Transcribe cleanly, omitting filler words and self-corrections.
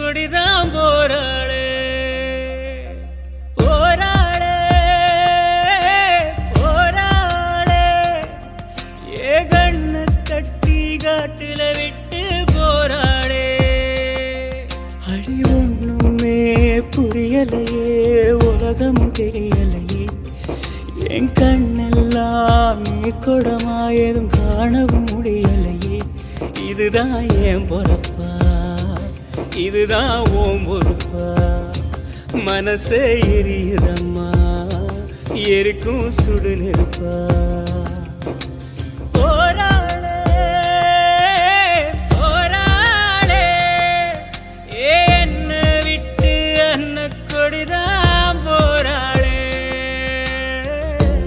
இப்படிதான் போராளே போராளே போராளே ஏ கண்ணு கட்டி காட்டுல விட்டு போராளே அடி ஒண்ணுமே புரியலையே உலகம் தெரியலையே என் கண்ணெல்லாம் நீ கொடமாயதும் காணவும் முடியலையே இதுதான் என் பொறப்பா இதுதான் ஓம் பொறுப்பா மனசே எரியுதம்மா எரிக்கும் சுடு நெருப்பா